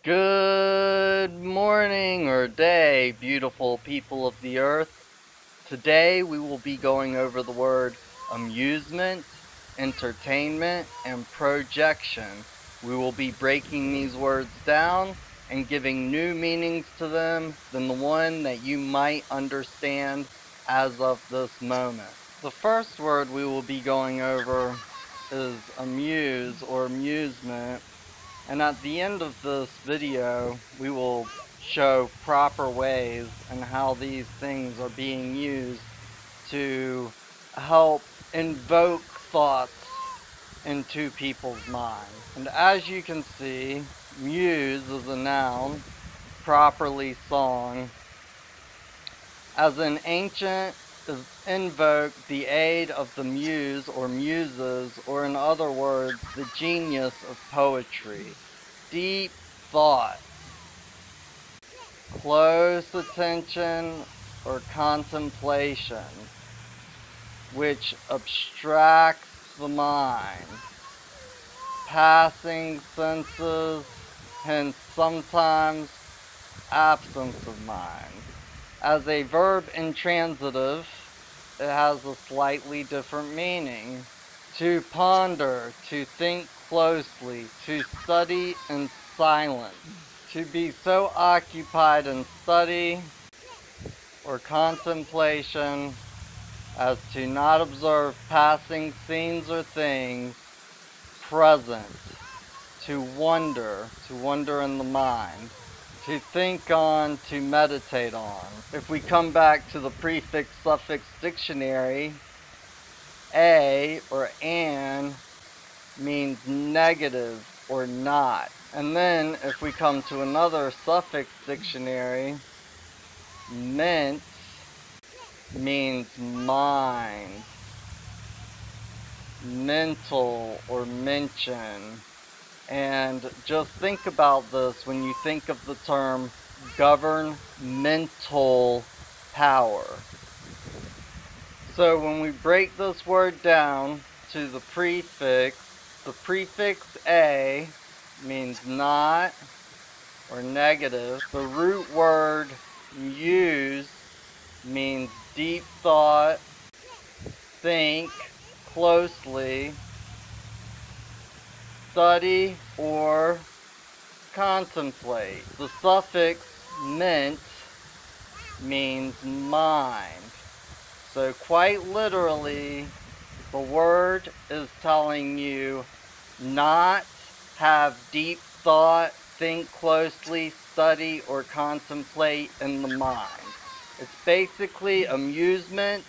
Good morning or day, beautiful people of the earth. Today we will be going over the word amusement, entertainment, and projection. We will be breaking these words down and giving new meanings to them than the one that you might understand as of this moment. The first word we will be going over is amuse or amusement. And at the end of this video, we will show proper ways and how these things are being used to help invoke thoughts into people's minds. And as you can see, muse is a noun, properly song. As an ancient is invoked the aid of the muse or muses, or in other words, the genius of poetry. Deep thought, close attention or contemplation, which abstracts the mind, passing senses, hence sometimes absence of mind. As a verb intransitive, it has a slightly different meaning. To ponder, to think closely, to study in silence. To be so occupied in study or contemplation as to not observe passing scenes or things present. To wonder in the mind. To think on, to meditate on. If we come back to the prefix-suffix dictionary, a or an means negative or not. And then if we come to another suffix dictionary, ment means mind, mental or mention. And just think about this when you think of the term governmental power. So when we break this word down to the prefix a means not or negative. The root word muse means deep thought, think closely, study, or contemplate. The suffix ment means mind. So quite literally, the word is telling you not have deep thought, think closely, study, or contemplate in the mind. It's basically amusement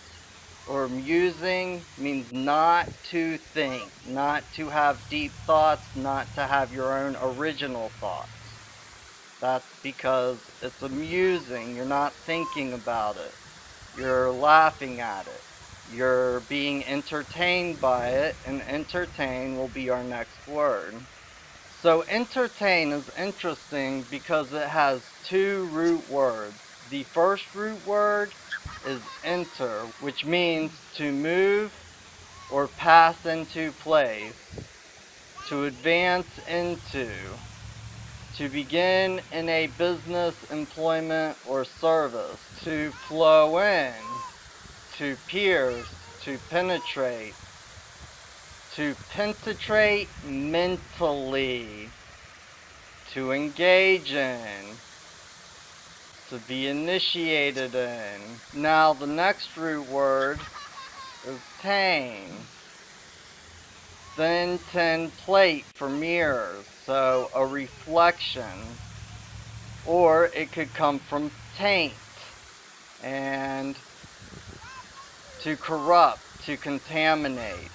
or amusing means not to think, not to have deep thoughts, not to have your own original thoughts. That's because it's amusing. You're not thinking about it. You're laughing at it. You're being entertained by it, and entertain will be our next word. So entertain is interesting because it has two root words. The first root word is enter, which means to move or pass into place, to advance into, to begin in a business, employment, or service, to flow in, to pierce, to penetrate mentally, to engage in, to be initiated in. Now the next root word is tain. Thin tin plate for mirrors, so a reflection. Or it could come from taint, and to corrupt, to contaminate,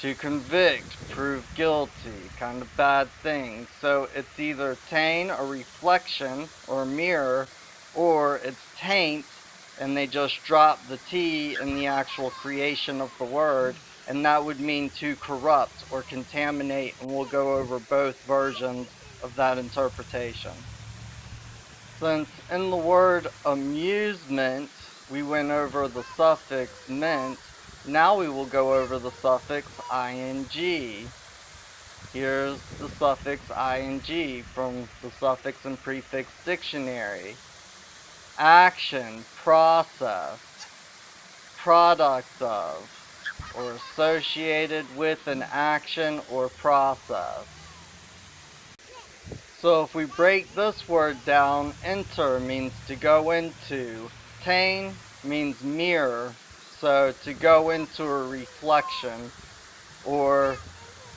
to convict, prove guilty, kind of bad thing. So it's either taint, a reflection, or a mirror, or it's taint, and they just drop the T in the actual creation of the word, and that would mean to corrupt or contaminate, and we'll go over both versions of that interpretation. Since in the word amusement, we went over the suffix ment, now we will go over the suffix ing. Here's the suffix ing from the suffix and prefix dictionary. Action, process, product of, or associated with an action or process. So if we break this word down, enter means to go into. Tain means mirror, so to go into a reflection. Or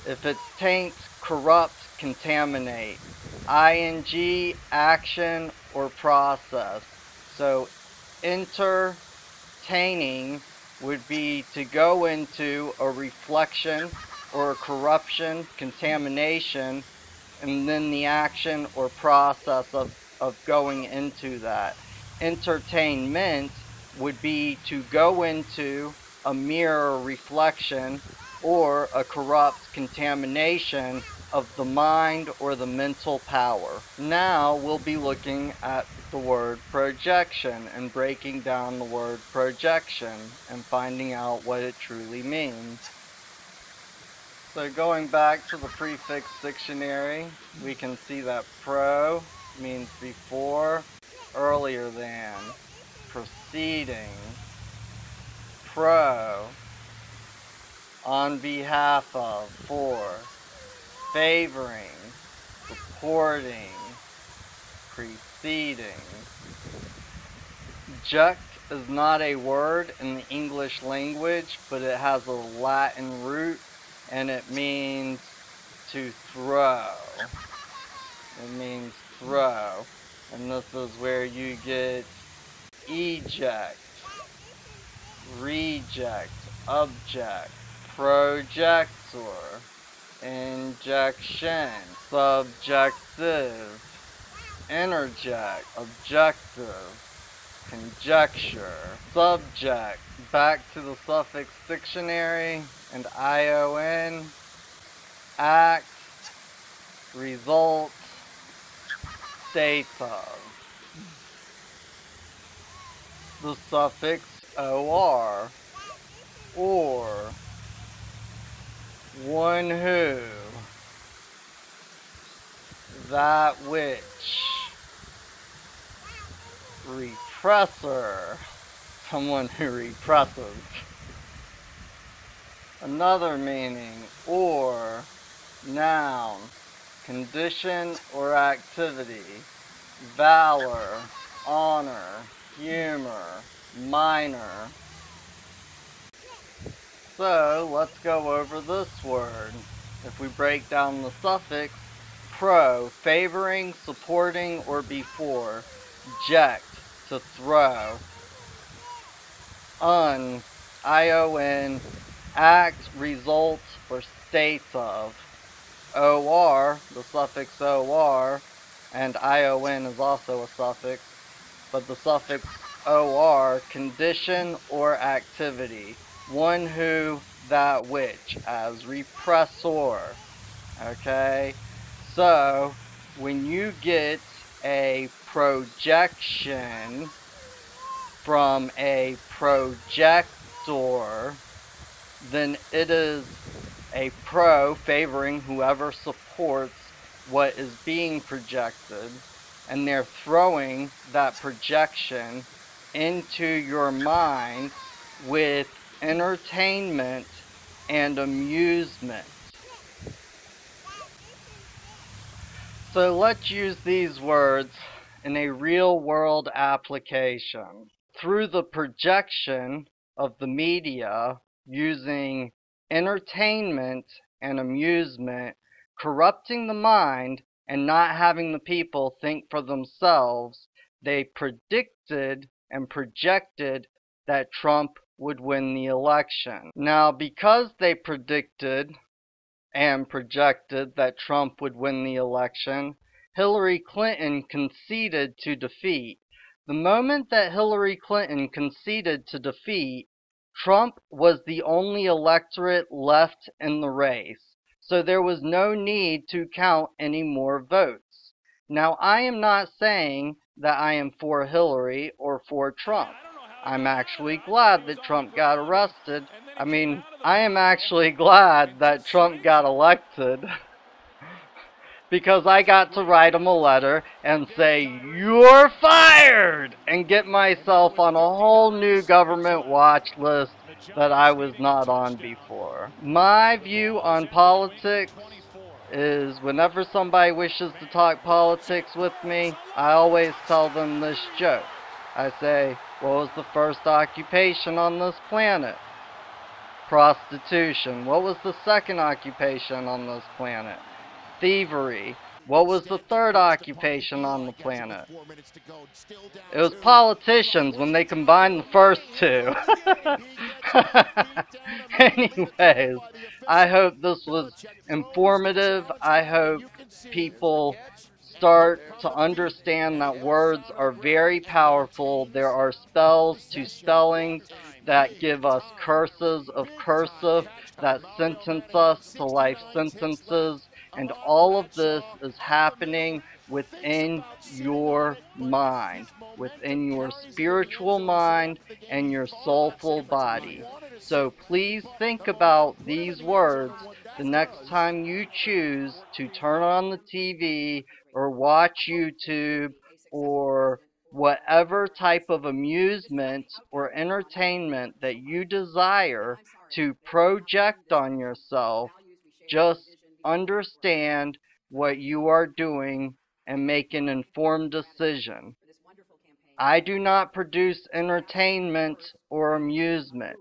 if it's taint, corrupt, contaminate. Ing, action or process. So entertaining would be to go into a reflection or a corruption, contamination, and then the action or process of going into that. Entertainment would be to go into a mirror reflection or a corrupt contamination of the mind or the mental power. Now we'll be looking at the word projection and breaking down the word projection and finding out what it truly means. So going back to the prefix dictionary, we can see that pro means before, earlier than, preceding, pro, on behalf of, for, favoring, supporting, preceding. Ject is not a word in the English language, but it has a Latin root, and it means to throw. It means throw. And this is where you get eject, reject, object, projector, injection, subjective, interject, objective, conjecture, subject, back to the suffix dictionary, and ion, act, result, state of. The suffix or, one who, that which, repressor, someone who represses. Another meaning, or, noun, condition or activity, valor, honor, humor, minor. So let's go over this word. If we break down the suffix, pro, favoring, supporting, or before, ject, to throw, ion, act, result, or state of, or, the suffix or, and ion is also a suffix, but the suffix or, condition or activity, one who, that which, as repressor. Okay, so when you get a projection from a projector, then it is a pro favoring whoever supports what is being projected, and they're throwing that projection into your mind with entertainment and amusement. So let's use these words in a real-world application. Through the projection of the media using entertainment and amusement, corrupting the mind and not having the people think for themselves, they predicted and projected that Trump would win the election. Now, because they predicted and projected that Trump would win the election, Hillary Clinton conceded to defeat. The moment that Hillary Clinton conceded to defeat, Trump was the only electorate left in the race, so there was no need to count any more votes. Now, I am not saying that I am for Hillary or for Trump. I'm actually glad that Trump got arrested. I am actually glad that Trump got elected. because I got to write them a letter and say, "You're fired," and get myself on a whole new government watch list that I was not on before. My view on politics is whenever somebody wishes to talk politics with me, I always tell them this joke. I say, what was the first occupation on this planet? Prostitution. What was the second occupation on this planet? Thievery. What was the third occupation on the planet? It was politicians when they combined the first two. Anyways, I hope this was informative. I hope people start to understand that words are very powerful. There are spells to spellings that give us curses of cursive, that sentence us to life sentences, and all of this is happening within your mind, within your spiritual mind and your soulful body. So please think about these words the next time you choose to turn on the TV or watch YouTube or whatever type of amusement or entertainment that you desire to project on yourself. Just understand what you are doing and make an informed decision. I do not produce entertainment or amusement.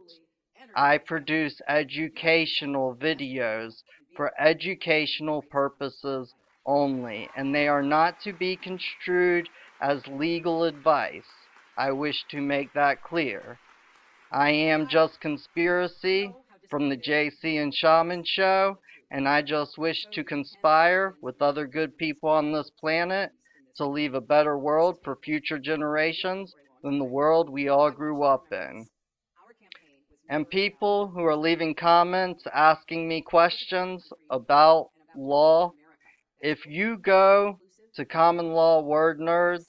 I produce educational videos for educational purposes only, and they are not to be construed as legal advice. I wish to make that clear. I am just Conspiracy from the JC and Shaman Show, and I just wish to conspire with other good people on this planet to leave a better world for future generations than the world we all grew up in. And people who are leaving comments asking me questions about law, if you go to Common Law Word Nerds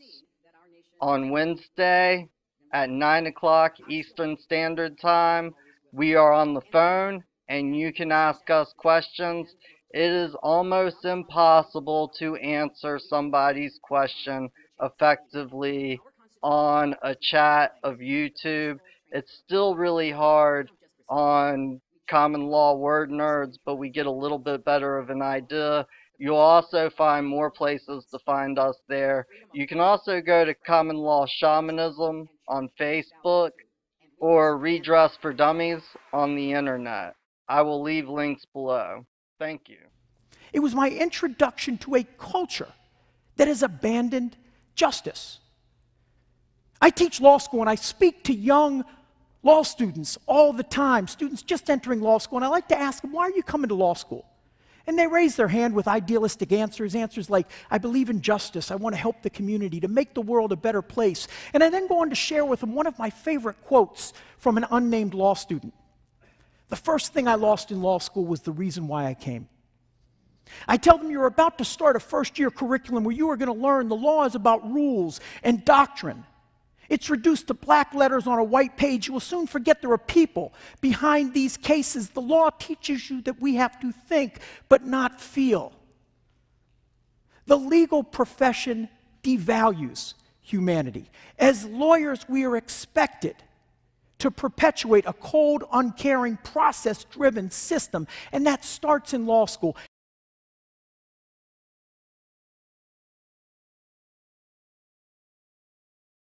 on Wednesday at 9 o'clock Eastern Standard Time, we are on the phone and you can ask us questions. It is almost impossible to answer somebody's question effectively on a chat of YouTube. It's still really hard on Common Law Word Nerds, but we get a little bit better of an idea. You'll also find more places to find us there. You can also go to Common Law Shamanism on Facebook or Redress for Dummies on the internet. I will leave links below. Thank you. It was my introduction to a culture that has abandoned justice. I teach law school and I speak to young law students all the time, students just entering law school, and I like to ask them, why are you coming to law school? And they raise their hand with idealistic answers like, I believe in justice, I want to help the community, to make the world a better place. And I then go on to share with them one of my favorite quotes from an unnamed law student. The first thing I lost in law school was the reason why I came. I tell them, you're about to start a first-year curriculum where you are going to learn the law is about rules and doctrine. It's reduced to black letters on a white page. You will soon forget there are people behind these cases. The law teaches you that we have to think but not feel. The legal profession devalues humanity. As lawyers, we are expected to perpetuate a cold, uncaring, process-driven system, and that starts in law school.